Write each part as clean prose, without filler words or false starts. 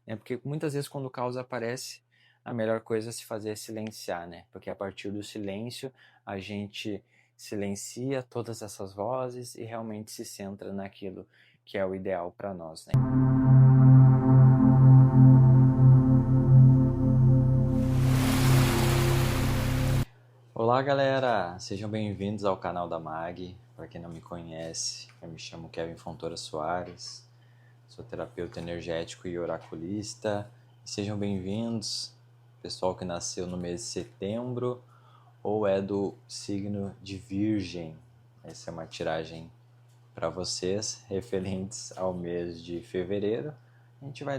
né? Porque muitas vezes quando o caos aparece, a melhor coisa a se fazer é silenciar, né? Porque a partir do silêncio a gente silencia todas essas vozes e realmente se centra naquilo que é o ideal para nós, né? Olá galera, sejam bem-vindos ao canal da MAG. Para quem não me conhece, eu me chamo Kevin Fontoura Soares, sou terapeuta energético e oraculista. Sejam bem-vindos, pessoal que nasceu no mês de setembro ou é do signo de Virgem. Essa é uma tiragem para vocês referentes ao mês de fevereiro. A gente vai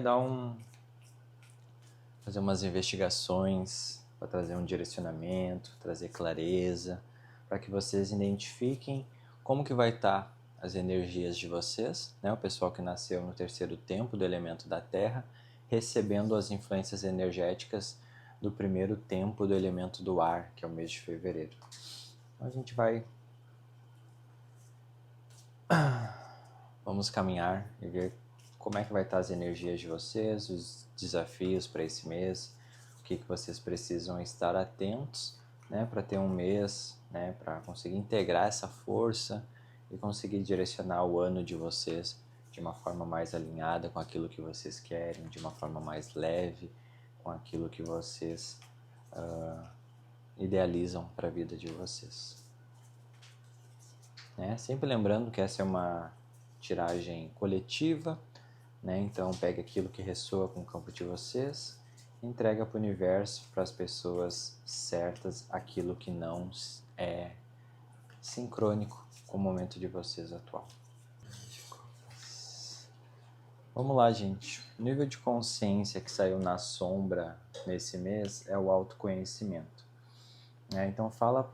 fazer umas investigações para trazer um direcionamento, trazer clareza, para que vocês identifiquem como que vai estar as energias de vocês, né? O pessoal que nasceu no terceiro tempo do elemento da Terra, recebendo as influências energéticas do primeiro tempo do elemento do ar, que é o mês de fevereiro. Então a gente vamos caminhar e ver como é que vai estar as energias de vocês, os desafios para esse mês, o que vocês precisam estar atentos, né, para ter um mês, né, para conseguir integrar essa força e conseguir direcionar o ano de vocês de uma forma mais alinhada com aquilo que vocês querem, de uma forma mais leve com aquilo que vocês idealizam para a vida de vocês. Né? Sempre lembrando que essa é uma tiragem coletiva, né? Então pegue aquilo que ressoa com o campo de vocês, entrega para o universo, para as pessoas certas, aquilo que não é sincrônico com o momento de vocês atual. Vamos lá, gente. O nível de consciência que saiu na sombra nesse mês é o autoconhecimento. Então fala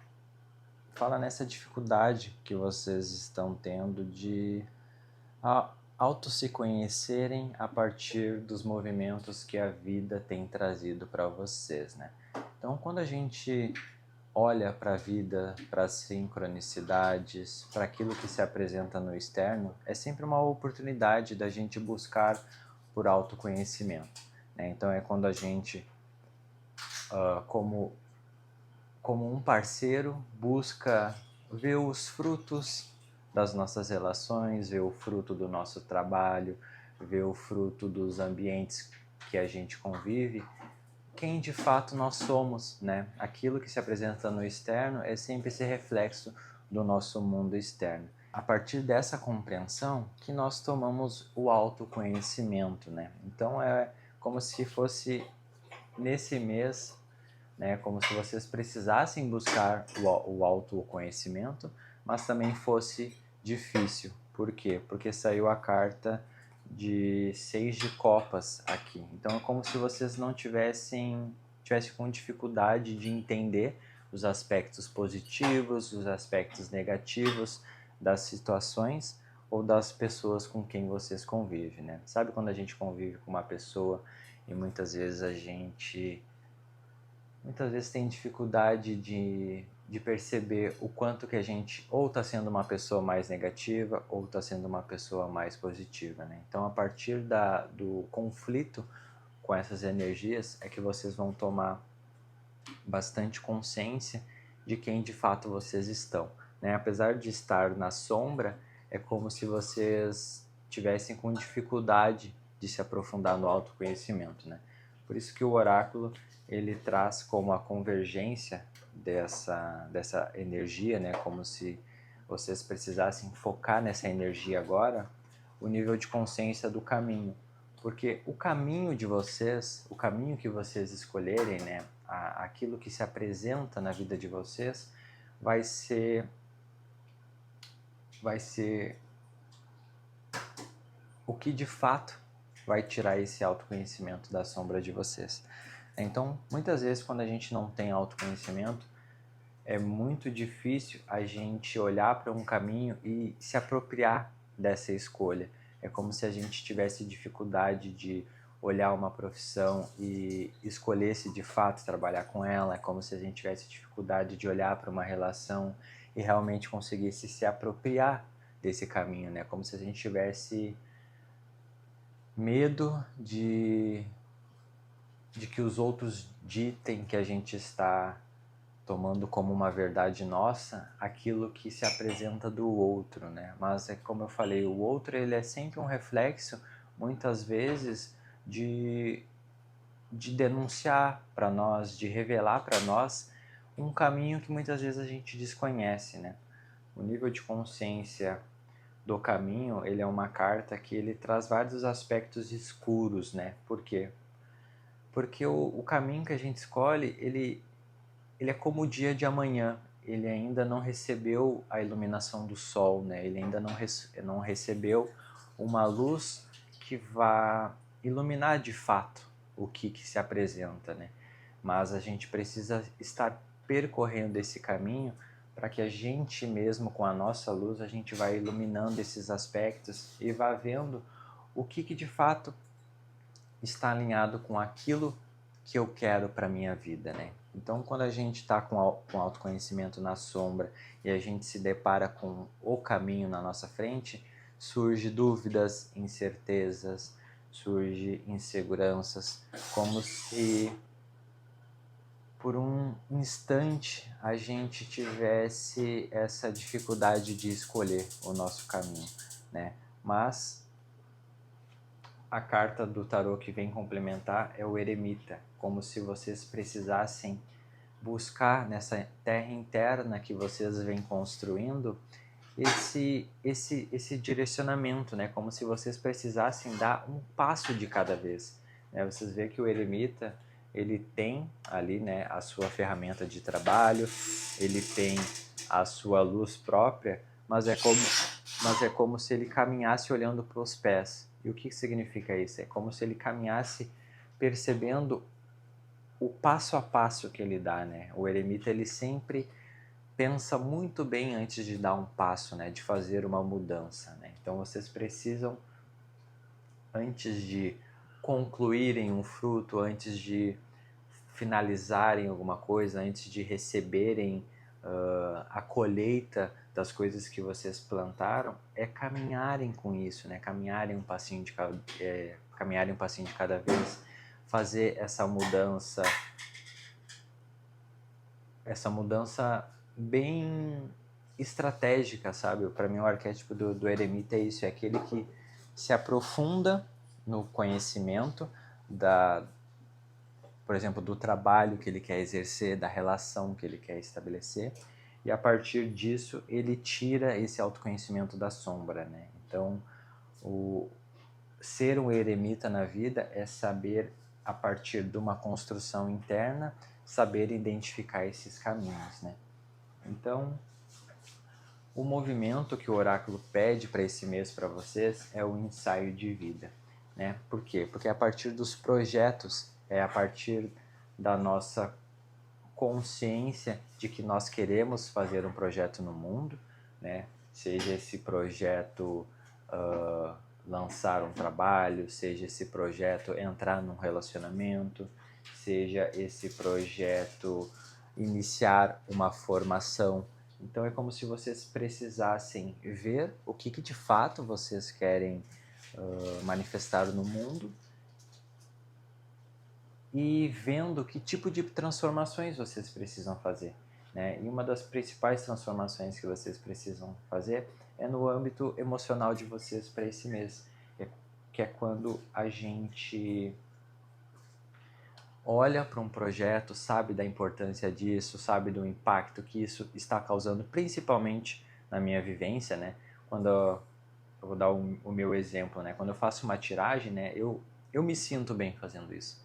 nessa dificuldade que vocês estão tendo de auto se conhecerem a partir dos movimentos que a vida tem trazido para vocês, né? Então, quando a gente olha para a vida, para as sincronicidades, para aquilo que se apresenta no externo, é sempre uma oportunidade da gente buscar por autoconhecimento, né? Então, é quando a gente, como um parceiro, busca ver os frutos das nossas relações, ver o fruto do nosso trabalho, ver o fruto dos ambientes que a gente convive, quem de fato nós somos, né? Aquilo que se apresenta no externo é sempre esse reflexo do nosso mundo externo. A partir dessa compreensão que nós tomamos o autoconhecimento, né? Então é como se fosse nesse mês, né, como se vocês precisassem buscar o autoconhecimento, mas também fosse difícil. Por quê? Porque saiu a carta de 6 de copas aqui. Então é como se vocês não tivessem com dificuldade de entender os aspectos positivos, os aspectos negativos das situações ou das pessoas com quem vocês convivem, né? Sabe quando a gente convive com uma pessoa e muitas vezes tem dificuldade de perceber o quanto que a gente ou está sendo uma pessoa mais negativa ou está sendo uma pessoa mais positiva, né? Então, a partir do conflito com essas energias é que vocês vão tomar bastante consciência de quem de fato vocês estão, né? Apesar de estar na sombra, é como se vocês tivessem com dificuldade de se aprofundar no autoconhecimento, né? Por isso que o oráculo ele traz como a convergência dessa energia, né? Como se vocês precisassem focar nessa energia agora, o nível de consciência do caminho. Porque o caminho de vocês, o caminho que vocês escolherem, né? Aquilo que se apresenta na vida de vocês, vai ser o que de fato vai tirar esse autoconhecimento da sombra de vocês. Então, muitas vezes quando a gente não tem autoconhecimento, é muito difícil a gente olhar para um caminho e se apropriar dessa escolha. É como se a gente tivesse dificuldade de olhar uma profissão e escolher se de fato trabalhar com ela. É como se a gente tivesse dificuldade de olhar para uma relação e realmente conseguisse se apropriar desse caminho, né? Como se a gente tivesse medo de que os outros ditem que a gente está tomando como uma verdade nossa aquilo que se apresenta do outro, né? Mas é como eu falei, o outro ele é sempre um reflexo, muitas vezes, de denunciar para nós, de revelar para nós um caminho que muitas vezes a gente desconhece, né? O nível de consciência do caminho, ele é uma carta que ele traz vários aspectos escuros, né? Por quê? Porque o caminho que a gente escolhe, ele é como o dia de amanhã. Ele ainda não recebeu a iluminação do sol, né? Ele ainda não recebeu uma luz que vá iluminar de fato o que se apresenta, né? Mas a gente precisa estar percorrendo esse caminho para que a gente mesmo, com a nossa luz, a gente vá iluminando esses aspectos e vá vendo o que de fato está alinhado com aquilo que eu quero para minha vida, né? Então, quando a gente está com autoconhecimento na sombra e a gente se depara com o caminho na nossa frente, surge dúvidas, incertezas, surge inseguranças, como se por um instante a gente tivesse essa dificuldade de escolher o nosso caminho, né? Mas a carta do tarô que vem complementar é o eremita, como se vocês precisassem buscar nessa terra interna que vocês vêm construindo esse direcionamento, né? Como se vocês precisassem dar um passo de cada vez, né? Vocês veem que o eremita ele tem ali, né, a sua ferramenta de trabalho, ele tem a sua luz própria, mas é como se ele caminhasse olhando para os pés. E o que significa isso? É como se ele caminhasse percebendo o passo a passo que ele dá, né? O eremita ele sempre pensa muito bem antes de dar um passo, né? De fazer uma mudança, né? Então vocês precisam, antes de concluírem um fruto, antes de finalizarem alguma coisa, antes de receberem a colheita das coisas que vocês plantaram, é caminharem com isso, né? Caminharem um passinho de cada vez, fazer essa mudança bem estratégica, sabe? Para mim o arquétipo do eremita é isso, é aquele que se aprofunda no conhecimento por exemplo, do trabalho que ele quer exercer, da relação que ele quer estabelecer, e a partir disso ele tira esse autoconhecimento da sombra, né? Então, ser um eremita na vida é saber, a partir de uma construção interna, saber identificar esses caminhos, né? Então, o movimento que o oráculo pede para esse mês para vocês é o ensaio de vida, né? Por quê? Porque é a partir dos projetos, é a partir da nossa consciência de que nós queremos fazer um projeto no mundo, né? Seja esse projeto lançar um trabalho, seja esse projeto entrar num relacionamento, seja esse projeto iniciar uma formação. Então é como se vocês precisassem ver o que de fato vocês querem manifestar no mundo e vendo que tipo de transformações vocês precisam fazer, né? E uma das principais transformações que vocês precisam fazer é no âmbito emocional de vocês para esse mês, que é quando a gente olha para um projeto, sabe da importância disso, sabe do impacto que isso está causando, principalmente na minha vivência, né? Quando eu vou dar o meu exemplo, né? Quando eu faço uma tiragem, né? Eu me sinto bem fazendo isso.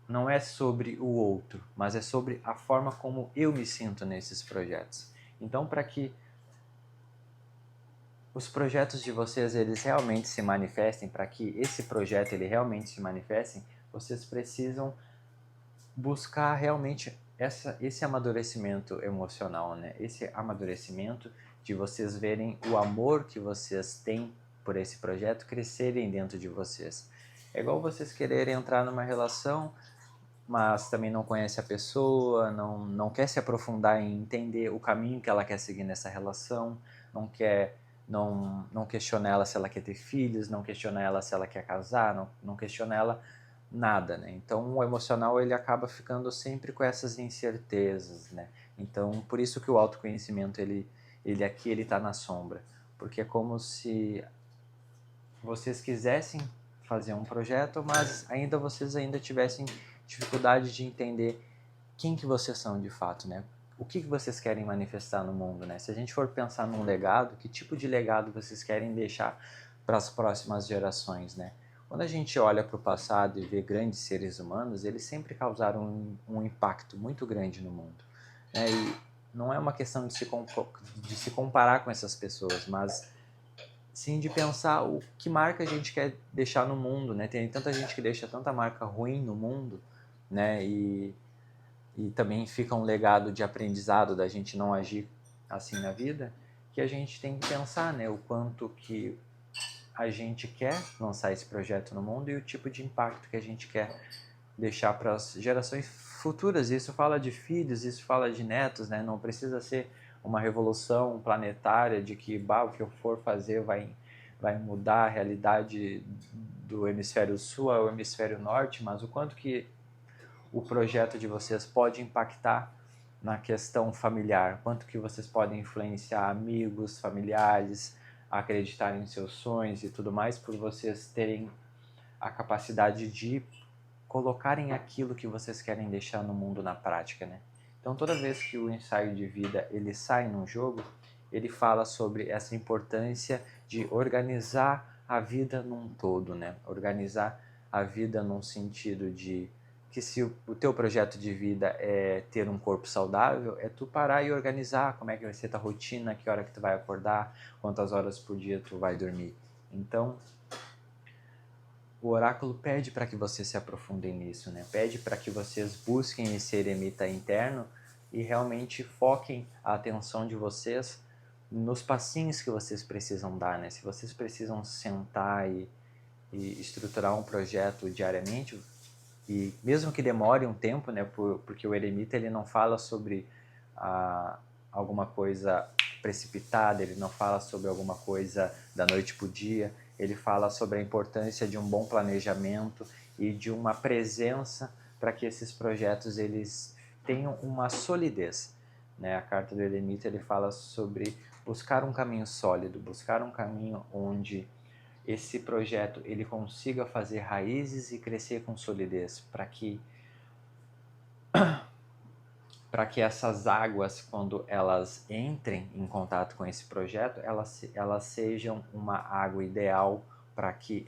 Não é sobre o outro, mas é sobre a forma como eu me sinto nesses projetos. Então, para que os projetos de vocês eles realmente se manifestem, para que esse projeto ele realmente se manifestem, vocês precisam buscar realmente esse amadurecimento emocional, né? Esse amadurecimento de vocês verem o amor que vocês têm por esse projeto crescerem dentro de vocês. É igual vocês quererem entrar numa relação, mas também não conhece a pessoa, não quer se aprofundar em entender o caminho que ela quer seguir nessa relação, não quer não questiona ela se ela quer ter filhos, não questiona ela se ela quer casar, não questiona ela nada, né? Então o emocional ele acaba ficando sempre com essas incertezas, né? Então por isso que o autoconhecimento ele aqui ele está na sombra, porque é como se vocês quisessem fazer um projeto, mas vocês ainda tivessem dificuldade de entender quem que vocês são de fato, né? O que vocês querem manifestar no mundo, né? Se a gente for pensar num legado, que tipo de legado vocês querem deixar para as próximas gerações, né? Quando a gente olha para o passado e vê grandes seres humanos, eles sempre causaram um impacto muito grande no mundo, né? E não é uma questão de se comparar com essas pessoas, mas sim de pensar o que marca a gente quer deixar no mundo, né? Tem tanta gente que deixa tanta marca ruim no mundo, né? E também fica um legado de aprendizado da gente não agir assim na vida, que a gente tem que pensar, né, o quanto que a gente quer lançar esse projeto no mundo e o tipo de impacto que a gente quer deixar para as gerações futuras. Isso fala de filhos, isso fala de netos, né? Não precisa ser uma revolução planetária de que o que eu for fazer vai mudar a realidade do hemisfério sul ao hemisfério norte, mas o quanto que o projeto de vocês pode impactar na questão familiar, quanto que vocês podem influenciar amigos, familiares, a acreditarem em seus sonhos e tudo mais, por vocês terem a capacidade de colocarem aquilo que vocês querem deixar no mundo na prática, né? Então toda vez que o ensaio de vida ele sai num jogo, ele fala sobre essa importância de organizar a vida num todo, né? Organizar a vida num sentido de que se o teu projeto de vida é ter um corpo saudável, é tu parar e organizar como é que vai ser tua rotina, que hora que tu vai acordar, quantas horas por dia tu vai dormir. Então, o oráculo pede para que vocês se aprofundem nisso, né? Pede para que vocês busquem esse eremita interno e realmente foquem a atenção de vocês nos passinhos que vocês precisam dar, né? Se vocês precisam sentar e estruturar um projeto diariamente, e mesmo que demore um tempo, né? Porque o eremita ele não fala sobre alguma coisa precipitada, ele não fala sobre alguma coisa da noite para o dia, ele fala sobre a importância de um bom planejamento e de uma presença para que esses projetos eles tenham uma solidez, né? A carta do eremita ele fala sobre buscar um caminho sólido, buscar um caminho onde esse projeto ele consiga fazer raízes e crescer com solidez, para que essas águas, quando elas entrem em contato com esse projeto, elas sejam uma água ideal para que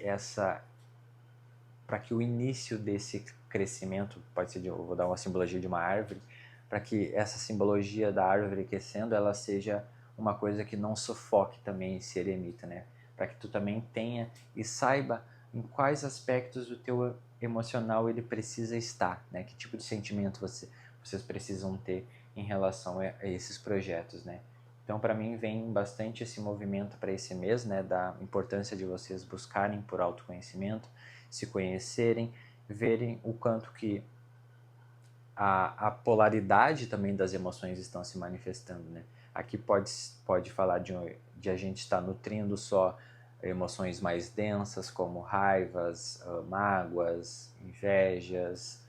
o início desse crescimento, pode ser, eu vou dar uma simbologia de uma árvore, para que essa simbologia da árvore crescendo, ela seja uma coisa que não sufoque também esse eremita, né? Para que tu também tenha e saiba em quais aspectos do teu emocional ele precisa estar, né? Que tipo de sentimento vocês precisam ter em relação a esses projetos, né? Então, para mim, vem bastante esse movimento para esse mês, né? Da importância de vocês buscarem por autoconhecimento, se conhecerem, verem o quanto que a polaridade também das emoções estão se manifestando, né? Aqui pode falar de a gente estar nutrindo só emoções mais densas, como raivas, mágoas, invejas,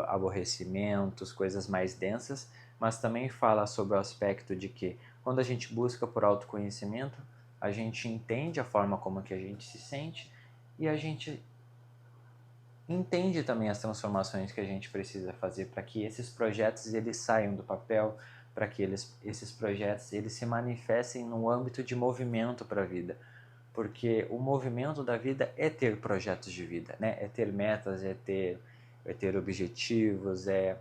aborrecimentos, coisas mais densas, mas também fala sobre o aspecto de que quando a gente busca por autoconhecimento, a gente entende a forma como que a gente se sente e a gente entende também as transformações que a gente precisa fazer para que esses projetos eles saiam do papel, para que esses projetos eles se manifestem no âmbito de movimento para a vida. Porque o movimento da vida é ter projetos de vida, né? É ter metas, é ter objetivos, é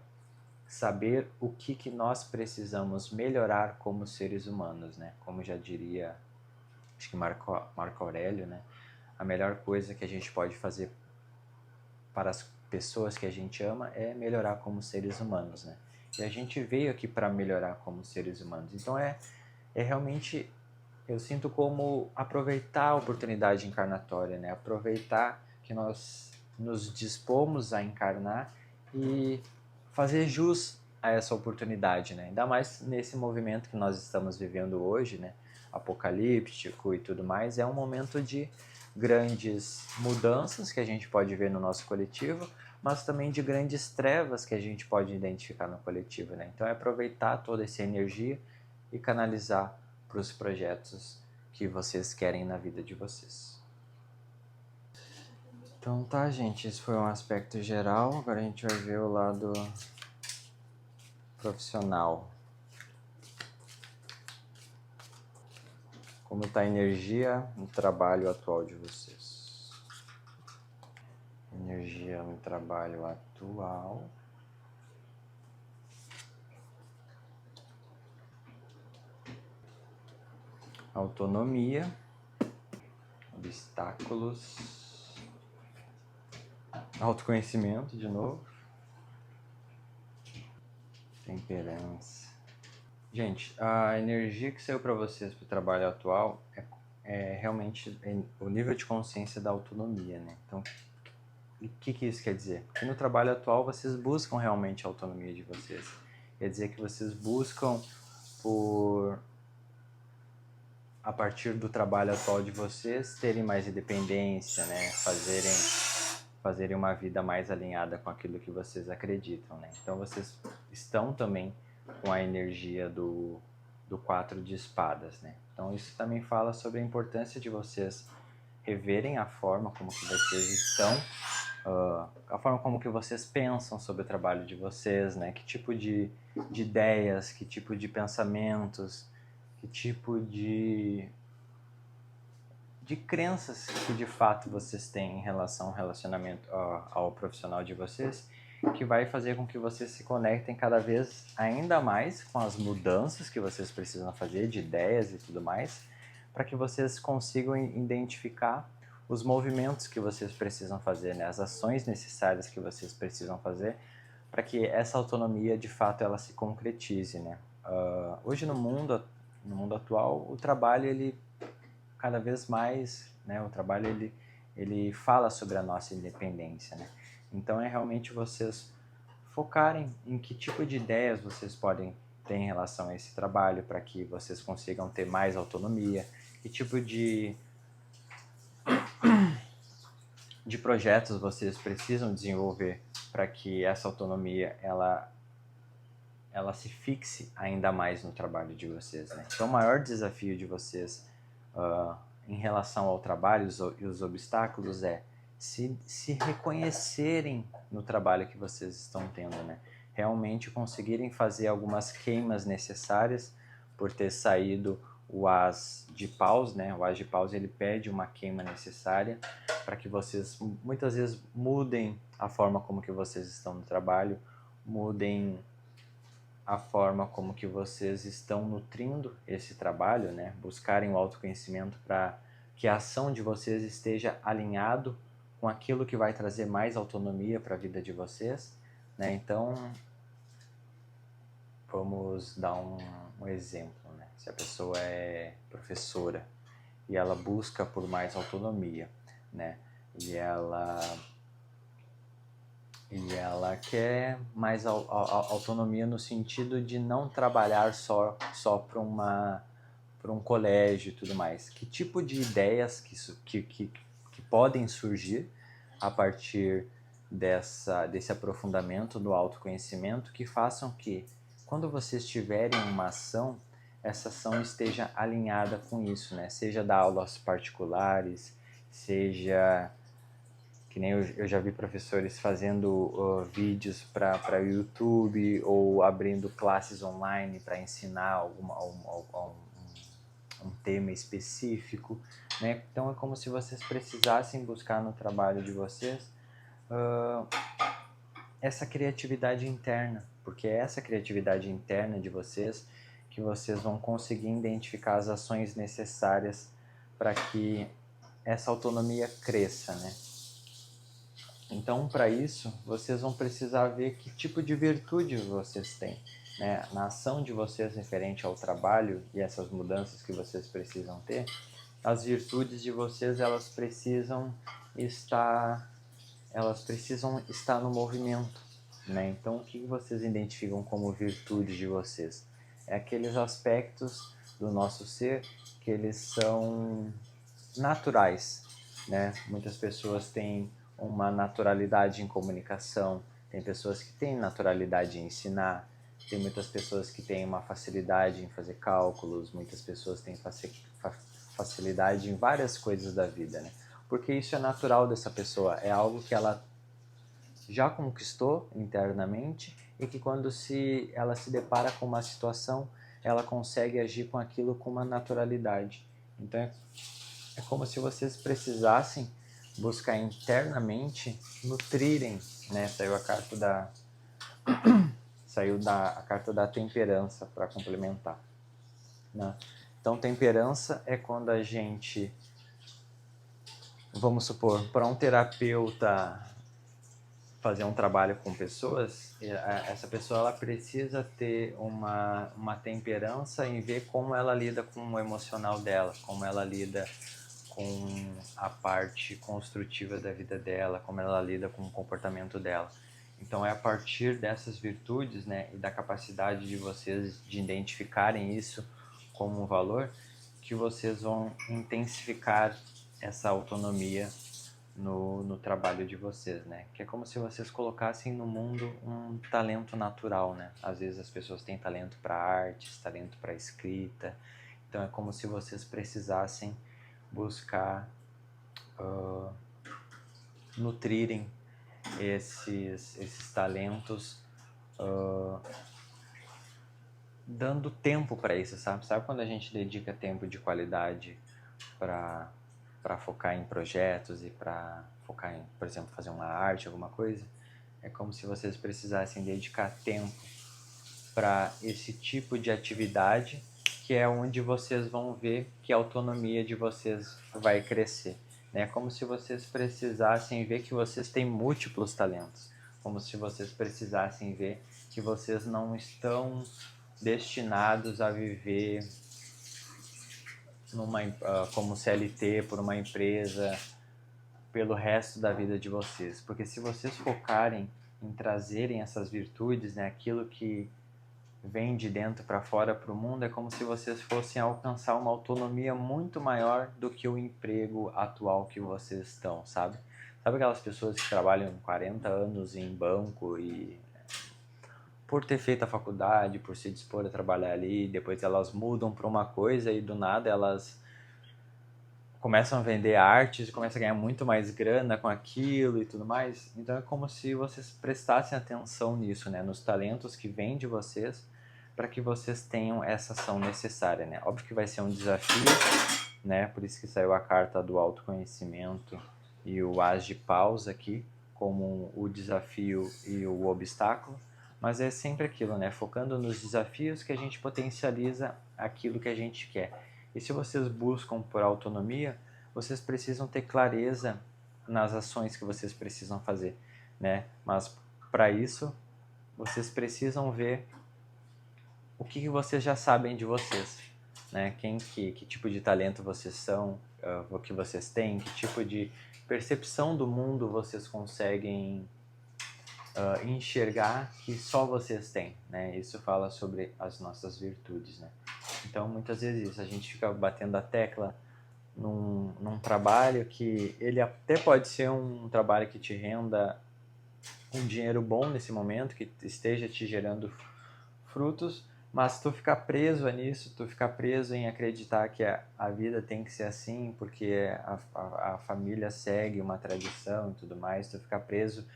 saber o que nós precisamos melhorar como seres humanos, né? Como já diria, acho que Marco Aurélio, né? A melhor coisa que a gente pode fazer para as pessoas que a gente ama é melhorar como seres humanos, né? E a gente veio aqui para melhorar como seres humanos. Então é realmente, eu sinto como aproveitar a oportunidade encarnatória, né? Aproveitar que nós nos dispomos a encarnar e fazer jus a essa oportunidade, né? Ainda mais nesse movimento que nós estamos vivendo hoje, né? apocalíptico e tudo mais, é um momento de grandes mudanças que a gente pode ver no nosso coletivo, mas também de grandes trevas que a gente pode identificar no coletivo, né? Então é aproveitar toda essa energia e canalizar para os projetos que vocês querem na vida de vocês. Então tá, gente, esse foi um aspecto geral. Agora a gente vai ver o lado profissional. Como está a energia no trabalho atual de vocês? Energia no trabalho atual. Autonomia. Obstáculos. Autoconhecimento, de novo. Temperança. Gente, a energia que saiu para vocês para o trabalho atual é realmente o nível de consciência da autonomia, né? Então, o que isso quer dizer? Que no trabalho atual vocês buscam realmente a autonomia de vocês. Quer dizer que vocês buscam a partir do trabalho atual de vocês, terem mais independência, né? Fazerem uma vida mais alinhada com aquilo que vocês acreditam, né? Então vocês estão também com a energia do 4 de espadas, né? Então isso também fala sobre a importância de vocês reverem a forma como que vocês estão, a forma como que vocês pensam sobre o trabalho de vocês, né? Que tipo de ideias, que tipo de pensamentos, que tipo de crenças que de fato vocês têm em relação ao relacionamento ao profissional de vocês, que vai fazer com que vocês se conectem cada vez ainda mais com as mudanças que vocês precisam fazer, de ideias e tudo mais, para que vocês consigam identificar os movimentos que vocês precisam fazer, né? As ações necessárias que vocês precisam fazer para que essa autonomia de fato ela se concretize, né? Hoje no mundo atual, o trabalho ele cada vez mais, né, o trabalho ele fala sobre a nossa independência, né? Então é realmente vocês focarem em que tipo de ideias vocês podem ter em relação a esse trabalho para que vocês consigam ter mais autonomia, que tipo de projetos vocês precisam desenvolver para que essa autonomia ela se fixe ainda mais no trabalho de vocês, né? Então o maior desafio de vocês em relação ao trabalho e os obstáculos é se reconhecerem no trabalho que vocês estão tendo, né? Realmente conseguirem fazer algumas queimas necessárias por ter saído o as de paus, né? O as de paus ele pede uma queima necessária para que vocês muitas vezes mudem a forma como que vocês estão no trabalho, mudem a forma como que vocês estão nutrindo esse trabalho, né? Buscarem o autoconhecimento para que a ação de vocês esteja alinhado com aquilo que vai trazer mais autonomia para a vida de vocês, né? Então, vamos dar um exemplo, né? Se a pessoa é professora e ela busca por mais autonomia, né? E ela quer mais autonomia no sentido de não trabalhar só para um colégio e tudo mais. Que tipo de ideias que podem surgir a partir desse aprofundamento do autoconhecimento que façam que, quando vocês tiverem uma ação, essa ação esteja alinhada com isso, né? Seja dar aulas particulares, seja... que nem eu já vi professores fazendo vídeos para o YouTube ou abrindo classes online para ensinar um tema específico, né? Então é como se vocês precisassem buscar no trabalho de vocês essa criatividade interna, porque é essa criatividade interna de vocês que vocês vão conseguir identificar as ações necessárias para que essa autonomia cresça, né? Então, para isso, vocês vão precisar ver que tipo de virtude vocês têm, né? Na ação de vocês referente ao trabalho e essas mudanças que vocês precisam ter, as virtudes de vocês elas precisam estar no movimento, né? Então, o que vocês identificam como virtude de vocês? É aqueles aspectos do nosso ser que eles são naturais, né? Muitas pessoas têm uma naturalidade em comunicação, tem pessoas que têm naturalidade em ensinar, tem muitas pessoas que têm uma facilidade em fazer cálculos, muitas pessoas têm facilidade em várias coisas da vida, né? Porque isso é natural dessa pessoa, é algo que ela já conquistou internamente e que quando ela se depara com uma situação, ela consegue agir com aquilo com uma naturalidade. Então é como se vocês precisassem buscar internamente nutrirem, né? Saiu a carta da temperança para complementar, né? Então temperança é quando a gente, vamos supor, para um terapeuta fazer um trabalho com pessoas, essa pessoa ela precisa ter uma temperança em ver como ela lida com o emocional dela, como ela lida com a parte construtiva da vida dela, como ela lida com o comportamento dela. Então é a partir dessas virtudes, né, e da capacidade de vocês de identificarem isso como um valor, que vocês vão intensificar essa autonomia no trabalho de vocês, né? Que é como se vocês colocassem no mundo um talento natural, né? Às vezes as pessoas têm talento para artes, talento para escrita, então é como se vocês precisassem buscar nutrirem esses talentos, dando tempo para isso, sabe? Sabe quando a gente dedica tempo de qualidade para focar em projetos e para focar em, por exemplo, fazer uma arte, alguma coisa? É como se vocês precisassem dedicar tempo para esse tipo de atividade, que é onde vocês vão ver que a autonomia de vocês vai crescer. É como se vocês precisassem ver que vocês têm múltiplos talentos, como se vocês precisassem ver que vocês não estão destinados a viver como CLT por uma empresa pelo resto da vida de vocês. Porque se vocês focarem em trazerem essas virtudes, né, aquilo que vem de dentro para fora para o mundo, é como se vocês fossem alcançar uma autonomia muito maior do que o emprego atual que vocês estão, sabe? Sabe aquelas pessoas que trabalham 40 anos em banco e por ter feito a faculdade, por se dispor a trabalhar ali, depois elas mudam para uma coisa e do nada elas começam a vender artes, começam a ganhar muito mais grana com aquilo e tudo mais. Então é como se vocês prestassem atenção nisso, né? Nos talentos que vêm de vocês, para que vocês tenham essa ação necessária, né? Óbvio que vai ser um desafio, né? Por isso que saiu a carta do autoconhecimento e o As de Paus aqui, como o desafio e o obstáculo. Mas é sempre aquilo, né? Focando nos desafios que a gente potencializa aquilo que a gente quer. E se vocês buscam por autonomia, vocês precisam ter clareza nas ações que vocês precisam fazer, né? Mas para isso, vocês precisam ver o que vocês já sabem de vocês, né? Que tipo de talento vocês são, o que vocês têm, que tipo de percepção do mundo vocês conseguem enxergar que só vocês têm, né? Isso fala sobre as nossas virtudes, né? Então, muitas vezes isso, a gente fica batendo a tecla num trabalho que ele até pode ser um trabalho que te renda um dinheiro bom nesse momento, que esteja te gerando frutos, mas se tu ficar preso nisso, tu ficar preso em acreditar que a vida tem que ser assim, porque a família segue uma tradição e tudo mais, tu ficar preso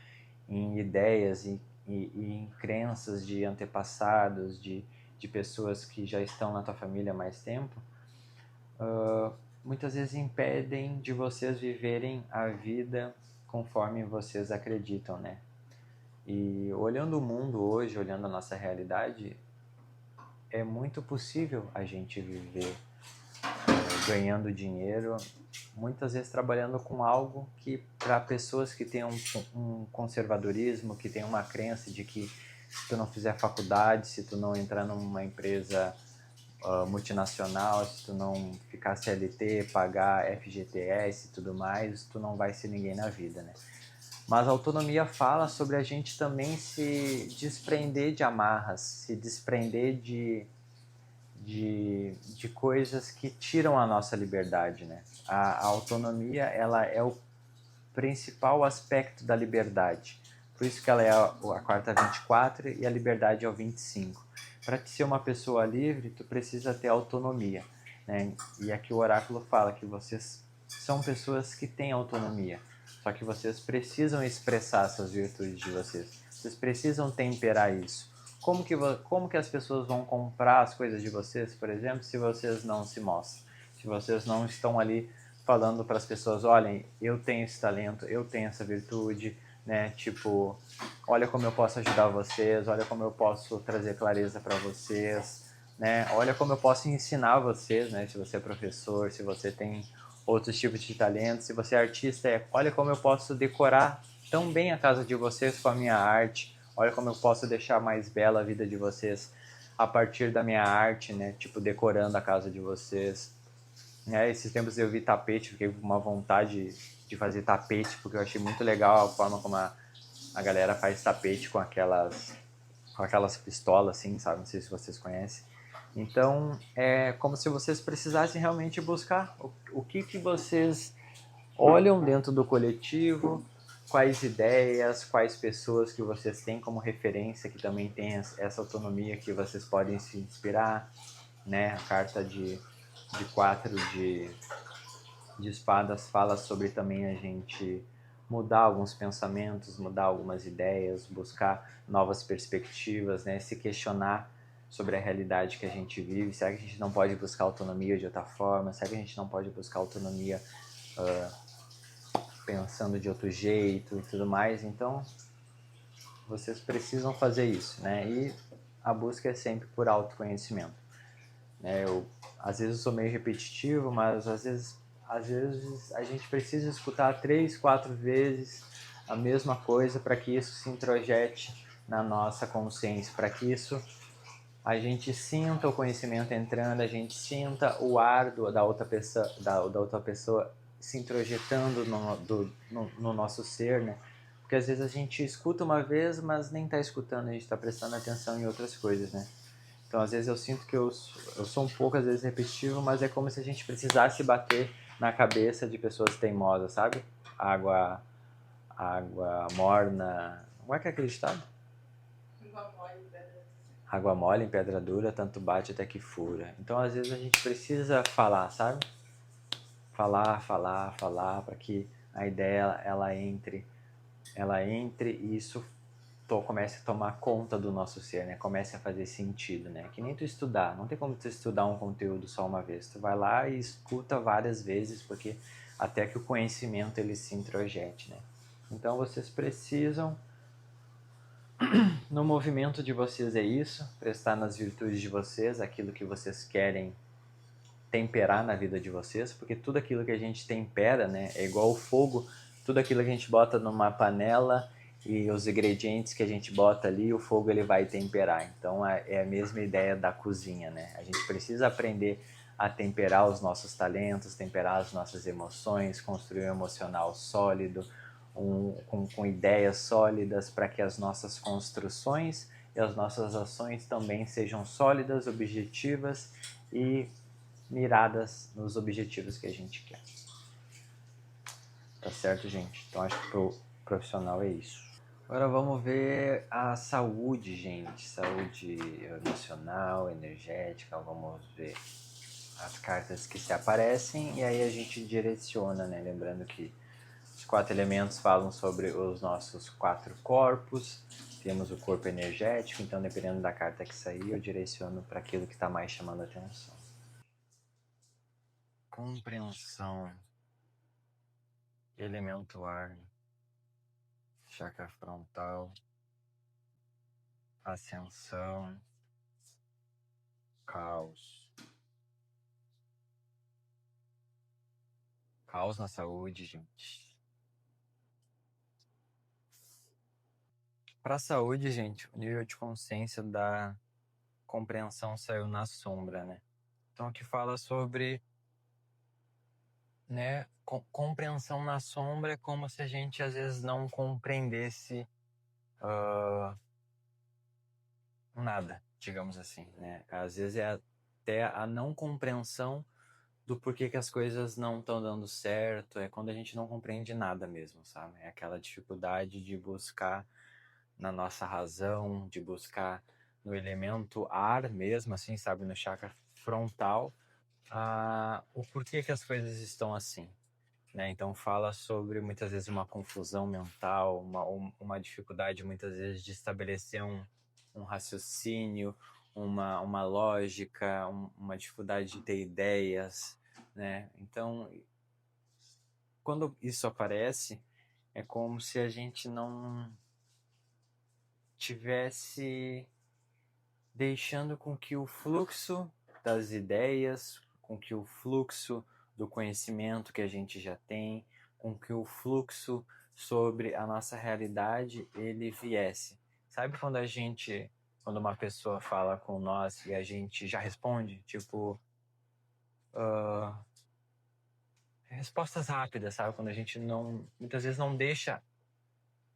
em ideias e em crenças de antepassados, de pessoas que já estão na tua família há mais tempo, muitas vezes impedem de vocês viverem a vida conforme vocês acreditam, né? E olhando o mundo hoje, olhando a nossa realidade, é muito possível a gente viver ganhando dinheiro, muitas vezes trabalhando com algo que para pessoas que têm um conservadorismo, que têm uma crença de que se tu não fizer faculdade, se tu não entrar numa empresa multinacional, se tu não ficar CLT, pagar FGTS e tudo mais, tu não vai ser ninguém na vida, né? Mas a autonomia fala sobre a gente também se desprender de amarras, se desprender de de coisas que tiram a nossa liberdade, né? A autonomia, ela é o principal aspecto da liberdade. Por isso que ela é a quarta 24 e a liberdade é o 25. Para ser uma pessoa livre, tu precisa ter autonomia, né? E aqui o oráculo fala que vocês são pessoas que têm autonomia, só que vocês precisam expressar essas virtudes de vocês. Vocês precisam temperar isso. Como que as pessoas vão comprar as coisas de vocês, por exemplo, se vocês não se mostram? Se vocês não estão ali falando para as pessoas, olhem, eu tenho esse talento, eu tenho essa virtude, né? Tipo, olha como eu posso ajudar vocês, olha como eu posso trazer clareza para vocês, né? Olha como eu posso ensinar vocês, né? Se você é professor, se você tem outros tipos de talentos, se você é artista, olha como eu posso decorar tão bem a casa de vocês com a minha arte, olha como eu posso deixar mais bela a vida de vocês a partir da minha arte, né? Tipo, decorando a casa de vocês. Esses tempos eu vi tapete, fiquei com uma vontade de fazer tapete, porque eu achei muito legal a forma como a galera faz tapete com aquelas pistolas, assim, sabe? Não sei se vocês conhecem. Então, é como se vocês precisassem realmente buscar o que vocês olham dentro do coletivo, quais ideias, quais pessoas que vocês têm como referência, que também tem essa autonomia que vocês podem se inspirar, né? A carta de 4 de espadas fala sobre também a gente mudar alguns pensamentos, mudar algumas ideias, buscar novas perspectivas, né? Se questionar sobre a realidade que a gente vive. Será que a gente não pode buscar autonomia de outra forma? Será que a gente não pode buscar autonomia pensando de outro jeito e tudo mais? Então, vocês precisam fazer isso, né? E a busca é sempre por autoconhecimento. Às vezes eu sou meio repetitivo, mas às vezes a gente precisa escutar 3, 4 vezes a mesma coisa para que isso se introjete na nossa consciência, para que isso a gente sinta o conhecimento entrando, a gente sinta o ar da outra pessoa, da outra pessoa se introjetando no nosso ser, né? Porque às vezes a gente escuta uma vez, mas nem está escutando, a gente está prestando atenção em outras coisas, né? Então, às vezes eu sinto que eu sou um pouco, às vezes, repetitivo, mas é como se a gente precisasse bater na cabeça de pessoas teimosas, sabe? Água morna... Como é que é aquele ditado? Água mole em pedra dura, tanto bate até que fura. Então, às vezes, a gente precisa falar, sabe? Falar, para que a ideia, ela entre e isso comece a tomar conta do nosso ser, né? Comece a fazer sentido, né? Que nem tu estudar. Não tem como tu estudar um conteúdo só uma vez. Tu vai lá e escuta várias vezes, porque até que o conhecimento ele se introjete, né? Então vocês precisam, no movimento de vocês é isso, prestar nas virtudes de vocês, aquilo que vocês querem temperar na vida de vocês, porque tudo aquilo que a gente tempera, né? É igual o fogo, tudo aquilo que a gente bota numa panela e os ingredientes que a gente bota ali, o fogo ele vai temperar. Então é a mesma ideia da cozinha, né? A gente precisa aprender a temperar os nossos talentos, temperar as nossas emoções, construir um emocional sólido, com ideias sólidas para que as nossas construções e as nossas ações também sejam sólidas, objetivas e miradas nos objetivos que a gente quer. Tá certo, gente? Então acho que pro profissional é isso. Agora vamos ver a saúde, gente. Saúde emocional, energética. Vamos ver as cartas que se aparecem e aí a gente direciona, né? Lembrando que os 4 elementos falam sobre os nossos 4 corpos. Temos o corpo energético, então dependendo da carta que sair, eu direciono para aquilo que está mais chamando a atenção. Compreensão. Elemento ar. Chakra frontal. Ascensão. Caos. Caos na saúde, gente. Para a saúde, gente, o nível de consciência da compreensão saiu na sombra, né? Então aqui fala sobre, né, compreensão na sombra é como se a gente às vezes não compreendesse nada, digamos assim, né? Às vezes até a não compreensão do porquê que as coisas não estão dando certo. É quando a gente não compreende nada mesmo, sabe? É aquela dificuldade de buscar na nossa razão, de buscar no elemento ar mesmo, assim, sabe? No chakra frontal, o porquê que as coisas estão assim. Né? Então fala sobre muitas vezes uma confusão mental, uma dificuldade muitas vezes de estabelecer um raciocínio, uma lógica, uma dificuldade de ter ideias, né? Então, quando isso aparece, é como se a gente não tivesse deixando com que o fluxo das ideias, com que o fluxo do conhecimento que a gente já tem, com que o fluxo sobre a nossa realidade ele viesse. Sabe quando uma pessoa fala com nós e a gente já responde, tipo, respostas rápidas, sabe? Quando a gente muitas vezes não deixa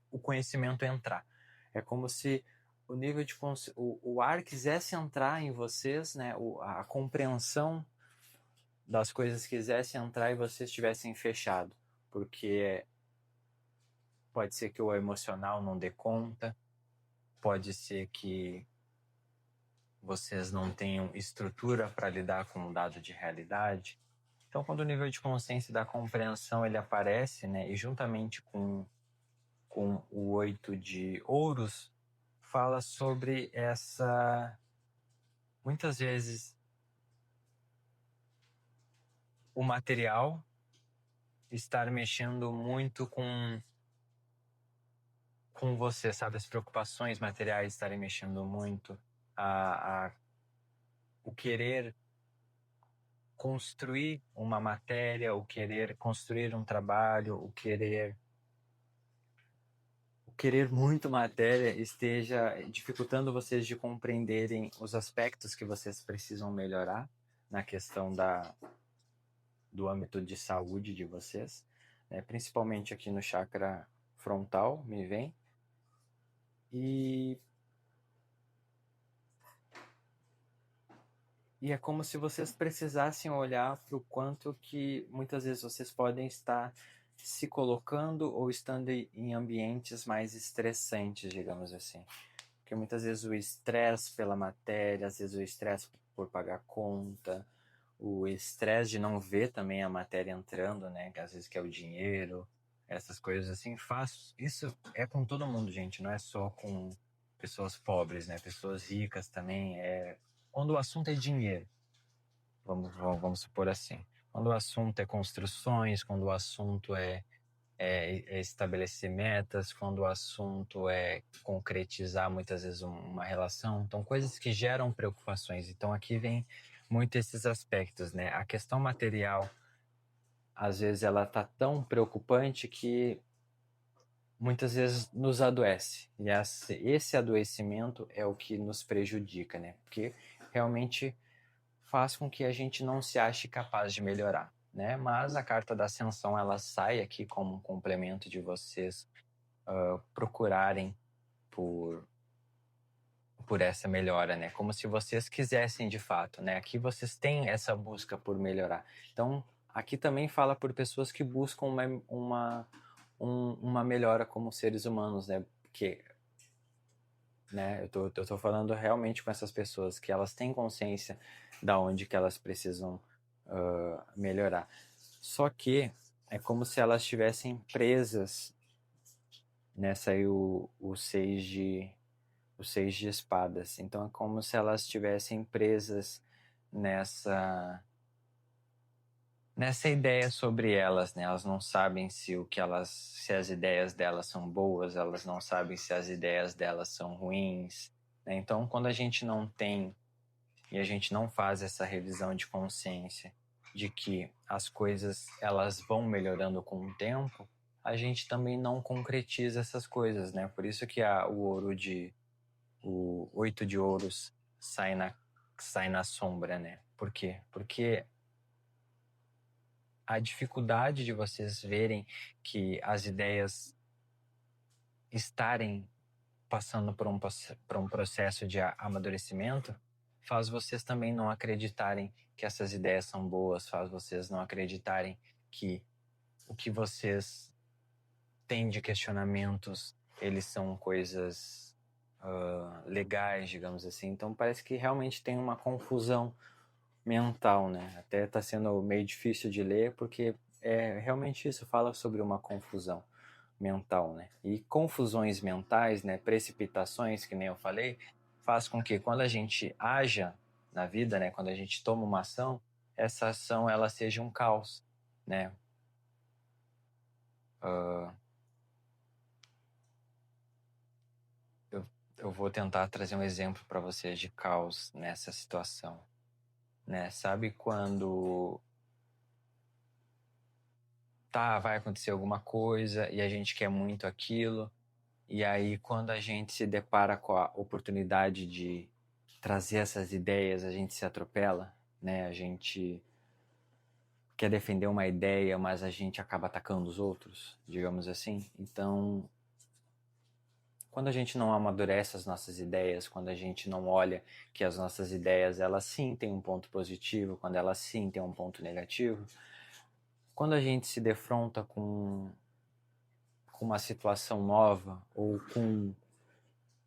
o conhecimento entrar. É como se o nível de o ar quisesse entrar em vocês, né? A compreensão das coisas quisesse entrar e vocês estivessem fechado, porque pode ser que o emocional não dê conta, pode ser que vocês não tenham estrutura para lidar com um dado de realidade. Então, quando o nível de consciência da compreensão ele aparece, né, e juntamente com o 8 de ouros, fala sobre muitas vezes, o material estar mexendo muito com você, sabe? As preocupações materiais estarem mexendo muito, o querer construir uma matéria, o querer construir um trabalho, o querer muito matéria esteja dificultando vocês de compreenderem os aspectos que vocês precisam melhorar na questão do âmbito de saúde de vocês, né? Principalmente aqui no chakra frontal, me vem. E é como se vocês precisassem olhar para o quanto que muitas vezes vocês podem estar se colocando ou estando em ambientes mais estressantes, digamos assim. Porque muitas vezes o estresse pela matéria, às vezes o estresse por pagar conta, o estresse de não ver também a matéria entrando, né? Que às vezes que é o dinheiro, essas coisas assim, isso é com todo mundo, gente, não é só com pessoas pobres, né? Pessoas ricas também, quando o assunto é dinheiro, vamos supor assim. Quando o assunto é construções, quando o assunto é estabelecer metas, quando o assunto é concretizar muitas vezes uma relação, então coisas que geram preocupações. Então aqui vem muito esses aspectos, né? A questão material, às vezes ela tá tão preocupante que muitas vezes nos adoece. E esse adoecimento é o que nos prejudica, né? Porque realmente faz com que a gente não se ache capaz de melhorar, né? Mas a carta da ascensão ela sai aqui como um complemento de vocês procurarem por essa melhora, né? Como se vocês quisessem de fato, né? Aqui vocês têm essa busca por melhorar. Então, aqui também fala por pessoas que buscam uma melhora como seres humanos, né? Porque, né? Eu tô falando realmente com essas pessoas que elas têm consciência da onde que elas precisam melhorar. Só que é como se elas estivessem presas nessa aí o seis de espadas. Então é como se elas estivessem presas nessa ideia sobre elas, né? Elas não sabem se as ideias delas são boas, elas não sabem se as ideias delas são ruins, né? Então quando a gente não tem e a gente não faz essa revisão de consciência de que as coisas elas vão melhorando com o tempo, a gente também não concretiza essas coisas, né? Por isso que o 8 de ouros sai na sombra, né? Por quê? Porque a dificuldade de vocês verem que as ideias estarem passando por um processo de amadurecimento faz vocês também não acreditarem que essas ideias são boas, faz vocês não acreditarem que o que vocês têm de questionamentos, eles são coisas legais, digamos assim. Então parece que realmente tem uma confusão mental, né? Até está sendo meio difícil de ler, porque é realmente isso, fala sobre uma confusão mental, né? E confusões mentais, né, precipitações, que nem eu falei, faz com que quando a gente haja na vida, né, quando a gente toma uma ação, essa ação ela seja um caos, né? Uh, eu, eu vou tentar trazer um exemplo para vocês de caos nessa situação, né? Sabe quando vai acontecer alguma coisa e a gente quer muito aquilo, e aí quando a gente se depara com a oportunidade de trazer essas ideias, a gente se atropela, né? A gente quer defender uma ideia, mas a gente acaba atacando os outros, digamos assim. Então, quando a gente não amadurece as nossas ideias, quando a gente não olha que as nossas ideias, elas sim têm um ponto positivo, quando elas sim têm um ponto negativo, quando a gente se defronta com uma situação nova ou com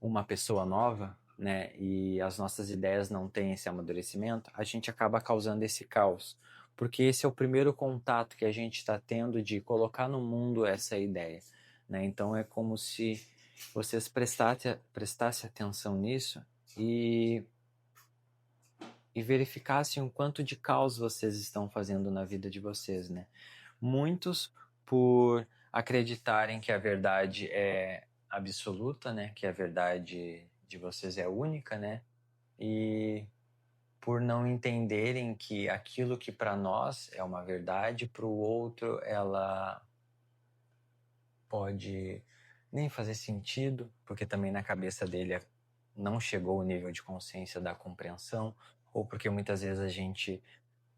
uma pessoa nova, né, e as nossas ideias não têm esse amadurecimento, a gente acaba causando esse caos, porque esse é o primeiro contato que a gente está tendo de colocar no mundo essa ideia, né? Então é como se vocês prestassem atenção nisso e, e verificassem o quanto de caos vocês estão fazendo na vida de vocês, né? Muitos por acreditarem que a verdade é absoluta, né? Que a verdade de vocês é única, né? E por não entenderem que aquilo que para nós é uma verdade, para o outro ela pode nem fazer sentido, porque também na cabeça dele não chegou o nível de consciência da compreensão, ou porque muitas vezes a gente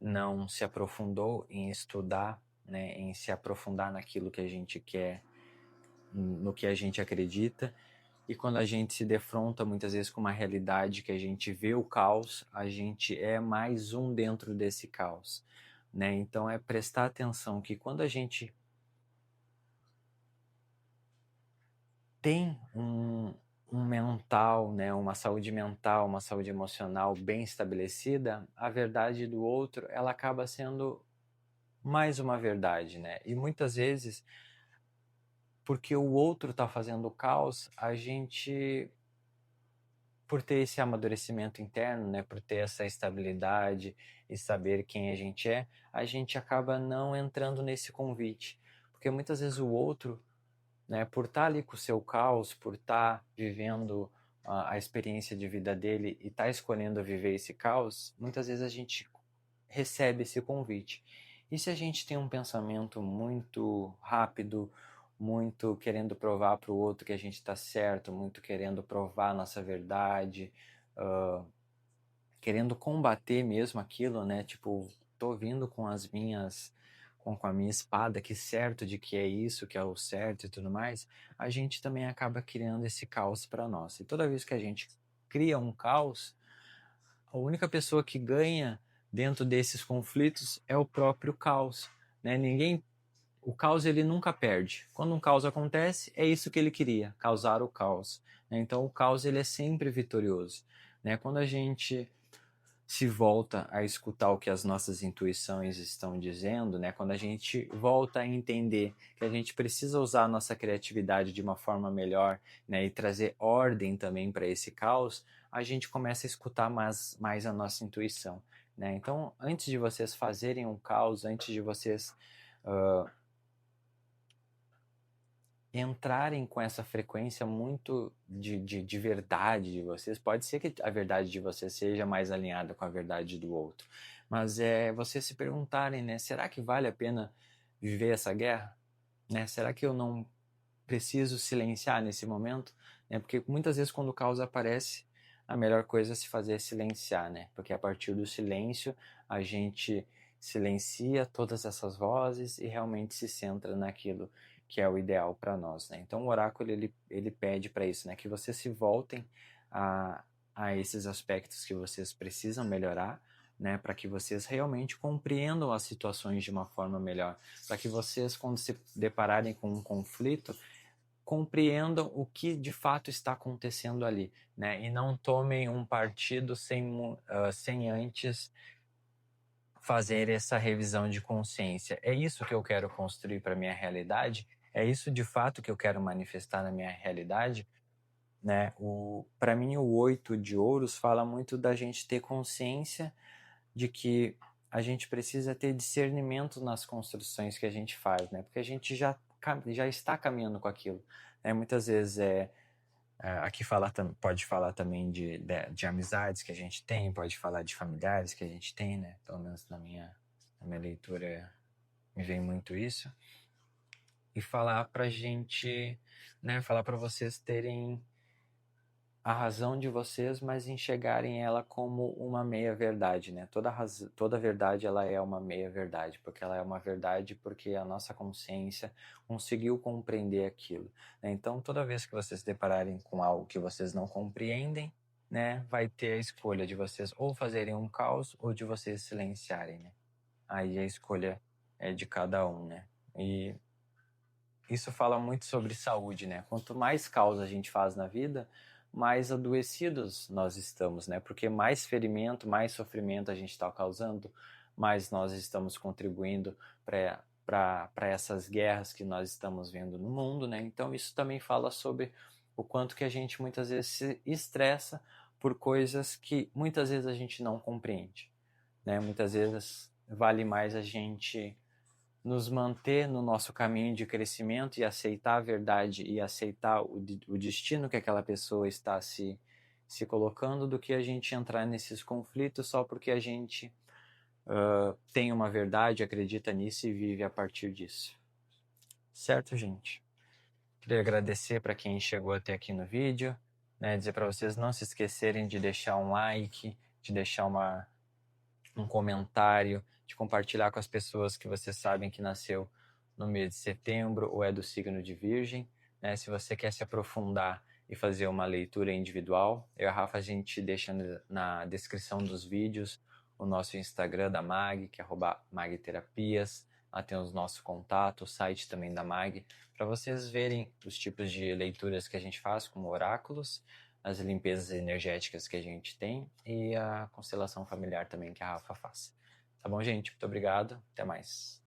não se aprofundou em estudar, né, em se aprofundar naquilo que a gente quer, no que a gente acredita. E quando a gente se defronta muitas vezes com uma realidade que a gente vê o caos, a gente é mais um dentro desse caos, né? Então é prestar atenção que quando a gente tem um mental, né, uma saúde mental, uma saúde emocional bem estabelecida, a verdade do outro ela acaba sendo mais uma verdade, né? E muitas vezes, porque o outro está fazendo o caos, a gente, por ter esse amadurecimento interno, né, por ter essa estabilidade e saber quem a gente é, a gente acaba não entrando nesse convite, porque muitas vezes o outro, né, por estar ali com o seu caos, por estar vivendo a experiência de vida dele e estar escolhendo viver esse caos, muitas vezes a gente recebe esse convite. E se a gente tem um pensamento muito rápido, muito querendo provar para o outro que a gente está certo, muito querendo provar a nossa verdade, querendo combater mesmo aquilo, né? Tipo, tô vindo com as minhas com a minha espada, que certo de que é isso, que é o certo e tudo mais, a gente também acaba criando esse caos para nós. E toda vez que a gente cria um caos, a única pessoa que ganha dentro desses conflitos é o próprio caos, né? O caos ele nunca perde. Quando um caos acontece, é isso que ele queria, causar o caos, né? Então o caos ele é sempre vitorioso, né? Quando a gente se volta a escutar o que as nossas intuições estão dizendo, né? Quando a gente volta a entender que a gente precisa usar a nossa criatividade de uma forma melhor, né? E trazer ordem também para esse caos, a gente começa a escutar mais a nossa intuição, né? Então, antes de vocês fazerem um caos, antes de vocês entrarem com essa frequência muito de verdade de vocês, pode ser que a verdade de vocês seja mais alinhada com a verdade do outro, mas é vocês se perguntarem, né, será que vale a pena viver essa guerra? Né? Será que eu não preciso silenciar nesse momento? Né? Porque muitas vezes quando o caos aparece, a melhor coisa a se fazer é silenciar, né? Porque a partir do silêncio a gente silencia todas essas vozes e realmente se centra naquilo que é o ideal para nós, né? Então o oráculo ele pede para isso, né? Que vocês se voltem a, a esses aspectos que vocês precisam melhorar, né, para que vocês realmente compreendam as situações de uma forma melhor, para que vocês, quando se depararem com um conflito, compreendam o que de fato está acontecendo ali, né, e não tomem um partido sem antes fazer essa revisão de consciência. É isso que eu quero construir para minha realidade? É isso de fato que eu quero manifestar na minha realidade? Né? Para mim, o 8 de ouros fala muito da gente ter consciência de que a gente precisa ter discernimento nas construções que a gente faz, né? Porque a gente já está caminhando com aquilo. Né? Muitas vezes aqui pode falar também de amizades que a gente tem, pode falar de familiares que a gente tem, né? Pelo menos na minha leitura me vem muito isso. E falar pra gente, né? Falar para vocês terem a razão de vocês, mas enxergarem ela como uma meia-verdade, né? Toda verdade ela é uma meia-verdade, porque ela é uma verdade porque a nossa consciência conseguiu compreender aquilo. Né? Então, toda vez que vocês se depararem com algo que vocês não compreendem, né, vai ter a escolha de vocês ou fazerem um caos ou de vocês silenciarem, né? Aí a escolha é de cada um, né? E isso fala muito sobre saúde, né? Quanto mais caos a gente faz na vida, mais adoecidos nós estamos, né? Porque mais ferimento, mais sofrimento a gente está causando, mais nós estamos contribuindo para essas guerras que nós estamos vendo no mundo, né? Então isso também fala sobre o quanto que a gente muitas vezes se estressa por coisas que muitas vezes a gente não compreende, né? Muitas vezes vale mais a gente nos manter no nosso caminho de crescimento e aceitar a verdade e aceitar o destino que aquela pessoa está se colocando, do que a gente entrar nesses conflitos só porque a gente tem uma verdade, acredita nisso e vive a partir disso. Certo, gente? Queria agradecer para quem chegou até aqui no vídeo, né? Dizer para vocês não se esquecerem de deixar um like, de deixar um comentário, de compartilhar com as pessoas que vocês sabem que nasceu no mês de setembro ou é do signo de Virgem. Né? Se você quer se aprofundar e fazer uma leitura individual, eu e a Rafa, a gente deixa na descrição dos vídeos o nosso Instagram da MAG, que é @magterapias. Lá tem os nossos contatos, o site também da MAG, para vocês verem os tipos de leituras que a gente faz, como oráculos, as limpezas energéticas que a gente tem e a constelação familiar também que a Rafa faz. Tá bom, gente? Muito obrigado. Até mais.